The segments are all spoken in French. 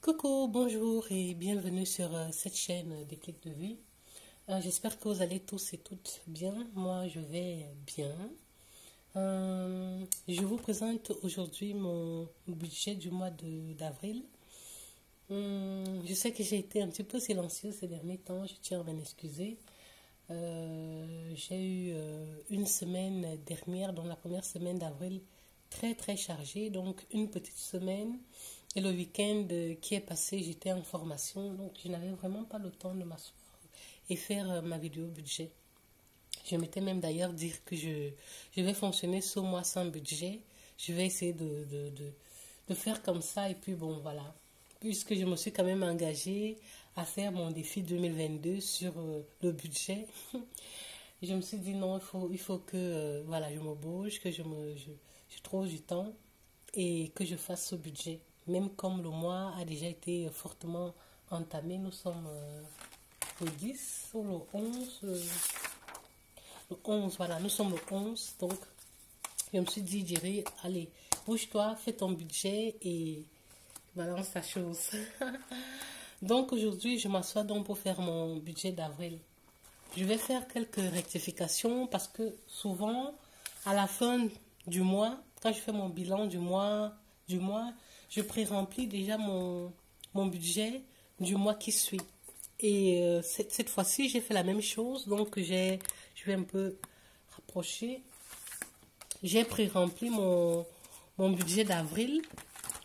Coucou, bonjour et bienvenue sur cette chaîne des clics de vie. J'espère que vous allez tous et toutes bien. Moi, je vais bien. Je vous présente aujourd'hui mon budget du mois d'avril. Je sais que j'ai été un petit peu silencieuse ces derniers temps, je tiens à m'en excuser. J'ai eu une semaine dernière, donc la première semaine d'avril, très chargée. Donc une petite semaine. Et le week-end qui est passé, j'étais en formation, donc je n'avais vraiment pas le temps de m'asseoir et faire ma vidéo budget. Je m'étais même d'ailleurs dit que je vais fonctionner ce mois sans budget. Je vais essayer de faire comme ça. Et puis bon, voilà. Puisque je me suis quand même engagée à faire mon défi 2022 sur le budget, je me suis dit non, il faut que voilà, je me bouge, que je trouve du temps et que je fasse ce budget. Même comme le mois a déjà été fortement entamé, nous sommes le 10 ou le 11, le 11, voilà, nous sommes le 11, donc je me suis dit, Jerry, allez, bouge-toi, fais ton budget et balance ta chose. Donc aujourd'hui, je m'assois donc pour faire mon budget d'avril. Je vais faire quelques rectifications parce que souvent, à la fin du mois, quand je fais mon bilan du mois, je pré-remplis déjà mon budget du mois qui suit. Et cette fois-ci, j'ai fait la même chose. Donc, je vais un peu rapprocher. J'ai pré-rempli mon budget d'avril.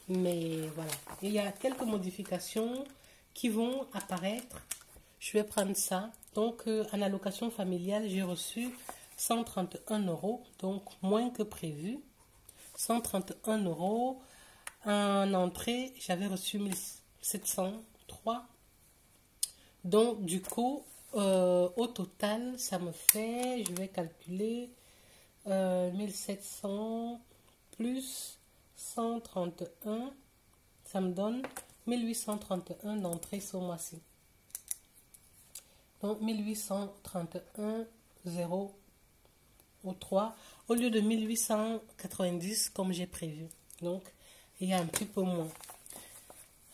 Mais voilà. Et il y a quelques modifications qui vont apparaître. Je vais prendre ça. Donc, en allocation familiale, j'ai reçu 131 €. Donc, moins que prévu. 131 €. En entrée, j'avais reçu 1703. Donc, du coup, au total, ça me fait, je vais calculer, 1700 plus 131, ça me donne 1831 d'entrée ce mois-ci. Donc, 1831, 0 au 3, au lieu de 1890 comme j'ai prévu. Donc, il y a un petit peu moins.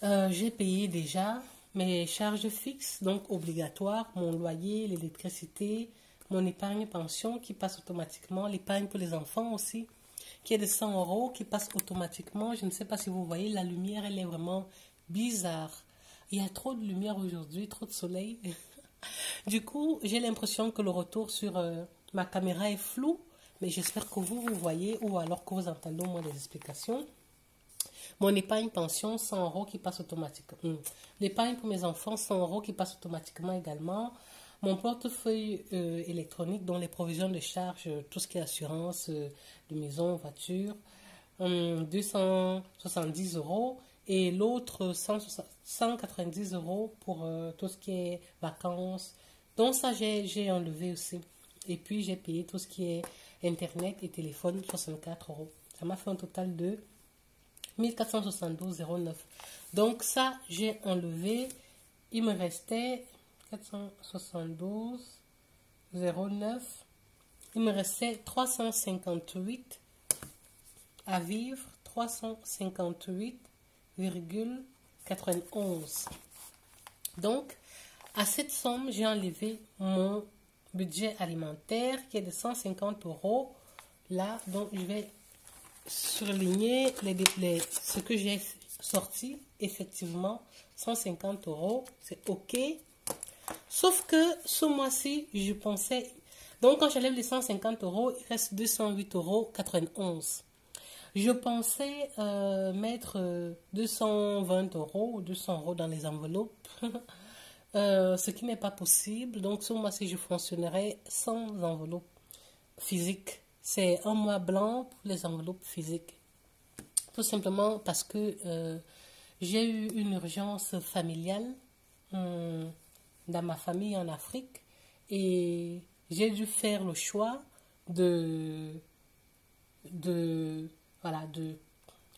J'ai payé déjà mes charges fixes, donc obligatoires, mon loyer, l'électricité, mon épargne pension qui passe automatiquement, l'épargne pour les enfants aussi, qui est de 100 € qui passe automatiquement. Je ne sais pas si vous voyez, la lumière, elle est vraiment bizarre. Il y a trop de lumière aujourd'hui, trop de soleil. Du coup, j'ai l'impression que le retour sur ma caméra est flou, mais j'espère que vous voyez ou alors que vous entendez au moins des explications. Mon épargne pension, 100 € qui passe automatiquement. L'épargne pour mes enfants, 100 € qui passe automatiquement également. Mon portefeuille électronique, dont les provisions de charges, tout ce qui est assurance de maison, voiture, 270 €. Et l'autre, 190 € pour tout ce qui est vacances. Donc ça, j'ai enlevé aussi. Et puis, j'ai payé tout ce qui est Internet et téléphone, 64 €. Ça m'a fait un total de 1472,09. Donc ça, j'ai enlevé. Il me restait 472,09. Il me restait 358 à vivre. 358,91. Donc, à cette somme, j'ai enlevé mon budget alimentaire qui est de 150 €. Là, donc, je vais surligner ce que j'ai sorti. Effectivement, 150 €, c'est OK. Sauf que ce mois-ci, je pensais... Donc, quand j'enlève les 150 €, il reste 208,91 €. Je pensais mettre 220 € ou 200 € dans les enveloppes. Ce qui n'est pas possible. Donc, ce mois-ci, je fonctionnerai sans enveloppe physique. C'est un mois blanc pour les enveloppes physiques. Tout simplement parce que j'ai eu une urgence familiale dans ma famille en Afrique. Et j'ai dû faire le choix de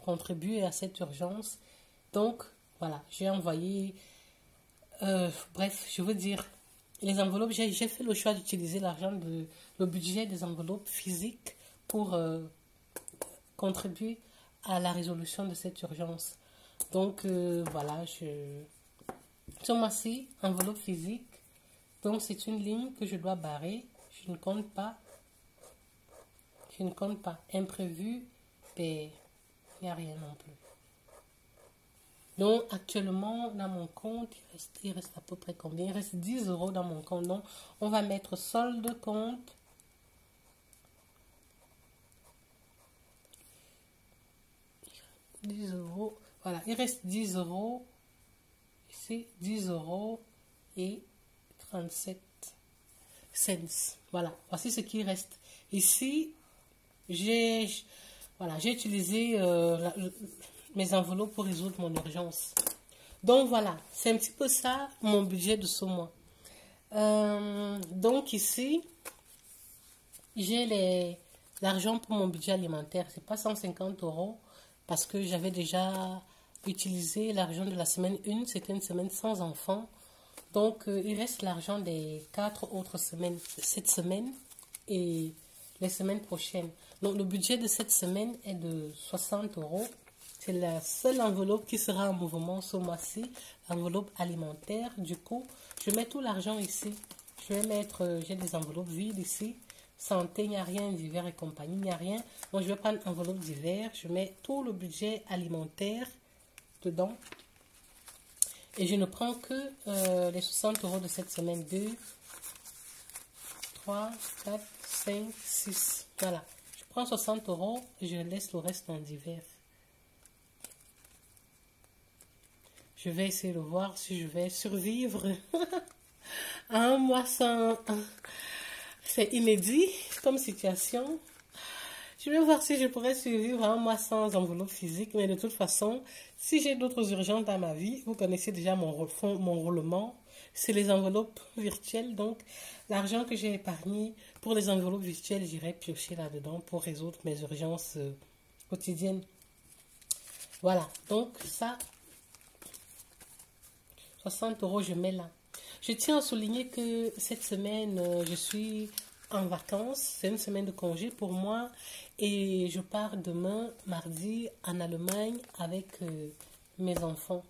contribuer à cette urgence. Donc, voilà, j'ai envoyé... bref, je veux dire... Les enveloppes, j'ai fait le choix d'utiliser le budget des enveloppes physiques pour contribuer à la résolution de cette urgence. Donc, voilà, ce mois-ci, enveloppe physique. Donc, c'est une ligne que je dois barrer. Je ne compte pas. Je ne compte pas. Imprévu, ben, il n'y a rien non plus. Donc, actuellement, dans mon compte, il reste à peu près combien? Il reste 10 € dans mon compte. Donc, on va mettre solde compte. €. Voilà, il reste 10 €. Ici, 10 € et 37 cents. Voilà, voici ce qui reste. Ici, j'ai utilisé mes enveloppes pour résoudre mon urgence. Donc voilà, c'est un petit peu ça mon budget de ce mois. Donc ici, j'ai l'argent pour mon budget alimentaire. C'est pas 150 € parce que j'avais déjà utilisé l'argent de la semaine 1. C'était une semaine sans enfants. Donc il reste l'argent des 4 autres semaines. Cette semaine et les semaines prochaines. Donc le budget de cette semaine est de 60 €. C'est la seule enveloppe qui sera en mouvement ce mois-ci, l'enveloppe alimentaire. Du coup, je mets tout l'argent ici. Je vais mettre, j'ai des enveloppes vides ici. Santé, il n'y a rien, d'hiver et compagnie, il n'y a rien. Donc, je vais prendre enveloppe d'hiver. Je mets tout le budget alimentaire dedans. Et je ne prends que les 60 € de cette semaine. 2, 3, 4, 5, 6. Voilà. Je prends 60 € et je laisse le reste en divers. Je vais essayer de voir si je vais survivre à un mois sans... C'est inédit comme situation. Je vais voir si je pourrais survivre à un mois sans enveloppe physique. Mais de toute façon, si j'ai d'autres urgences dans ma vie, vous connaissez déjà mon roulement. C'est les enveloppes virtuelles. Donc, l'argent que j'ai épargné pour les enveloppes virtuelles, j'irai piocher là-dedans pour résoudre mes urgences quotidiennes. Voilà. Donc, ça... 60 €, je mets là. Je tiens à souligner que cette semaine, je suis en vacances. C'est une semaine de congé pour moi. Et je pars demain, mardi, en Allemagne avec mes enfants.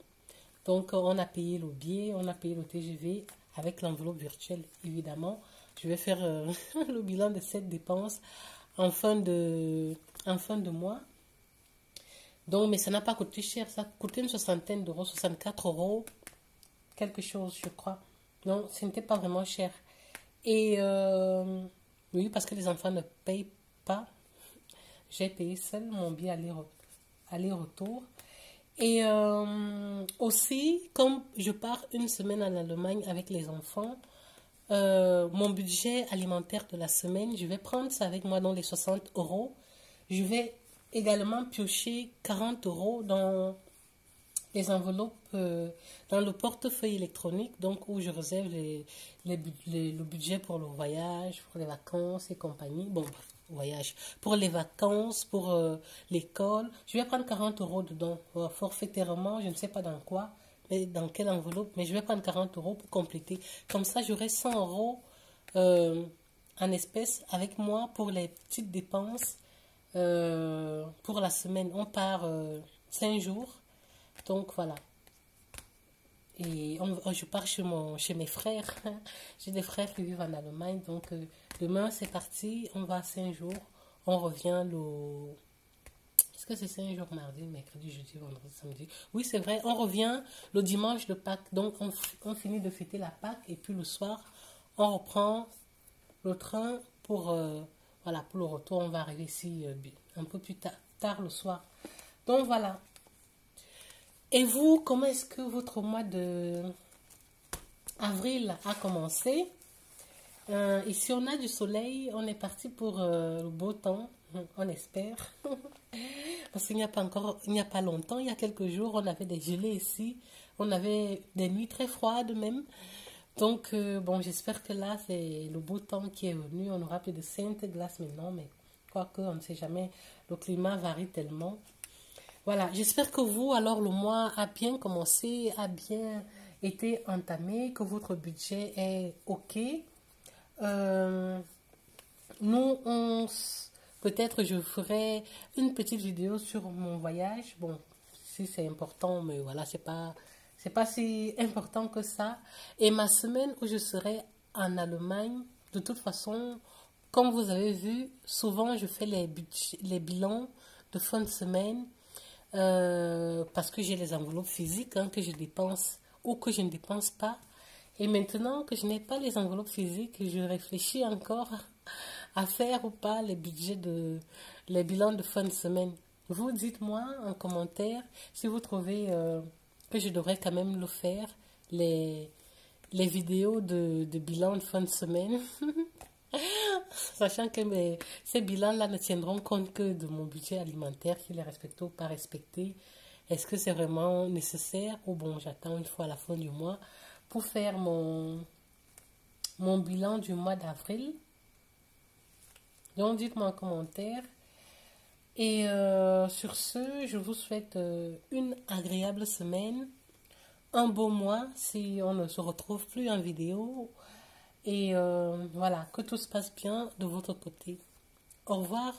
Donc, on a payé le billet, on a payé le TGV avec l'enveloppe virtuelle, évidemment. Je vais faire le bilan de cette dépense en fin de mois. Donc, mais ça n'a pas coûté cher. Ça a coûté une soixantaine d'euros, 64 € quelque chose, je crois. Non, ce n'était pas vraiment cher. Et oui, parce que les enfants ne payent pas. J'ai payé seul mon billet aller-retour. Et aussi, comme je pars une semaine en Allemagne avec les enfants, mon budget alimentaire de la semaine, je vais prendre ça avec moi dans les 60 €. Je vais également piocher 40 € dans les enveloppes, dans le portefeuille électronique, donc où je réserve le budget pour le voyage, pour les vacances et compagnie. Bon, voyage, pour les vacances, pour l'école. Je vais prendre 40 € dedans, forfaitairement, je ne sais pas dans quoi, mais dans quelle enveloppe, mais je vais prendre 40 € pour compléter. Comme ça, j'aurai 100 € en espèces avec moi pour les petites dépenses pour la semaine. On part 5 jours. Donc voilà. Et je pars chez mes frères. J'ai des frères qui vivent en Allemagne. Donc demain c'est parti. On va 5 jours. On revient le... Est-ce que c'est 5 jours mardi, mercredi, jeudi, vendredi, samedi? Oui, c'est vrai. On revient le dimanche de Pâques. Donc on finit de fêter la Pâques. Et puis le soir, on reprend le train pour, voilà, pour le retour. On va arriver ici un peu plus tard le soir. Donc voilà. Et vous, comment est-ce que votre mois de avril a commencé? Ici, on a du soleil. On est parti pour le beau temps. On espère. Parce qu'il n'y a pas longtemps, il y a quelques jours, on avait des gelées ici. On avait des nuits très froides même. Donc, bon, j'espère que là, c'est le beau temps qui est venu. On aura plus de sainte glace maintenant. Mais quoique, on ne sait jamais. Le climat varie tellement. Voilà, j'espère que vous, alors le mois a bien commencé, a bien été entamé, que votre budget est OK. Peut-être je ferai une petite vidéo sur mon voyage. Bon, si c'est important, mais voilà, c'est pas si important que ça. Et ma semaine où je serai en Allemagne, de toute façon, comme vous avez vu, souvent je fais les bilans de fin de semaine parce que j'ai les enveloppes physiques hein, que je dépense ou que je ne dépense pas. Et maintenant que je n'ai pas les enveloppes physiques, je réfléchis encore à faire ou pas les bilans de fin de semaine. Vous dites-moi en commentaire si vous trouvez que je devrais quand même le faire, les, les vidéos de bilan de fin de semaine. Sachant que ces bilans-là ne tiendront compte que de mon budget alimentaire, s'il est respecté ou pas respecté. Est-ce que c'est vraiment nécessaire ou bon, j'attends une fois à la fin du mois pour faire mon bilan du mois d'avril. Donc, dites-moi en commentaire. Et sur ce, je vous souhaite une agréable semaine, un beau mois si on ne se retrouve plus en vidéo. Et voilà, que tout se passe bien de votre côté. Au revoir.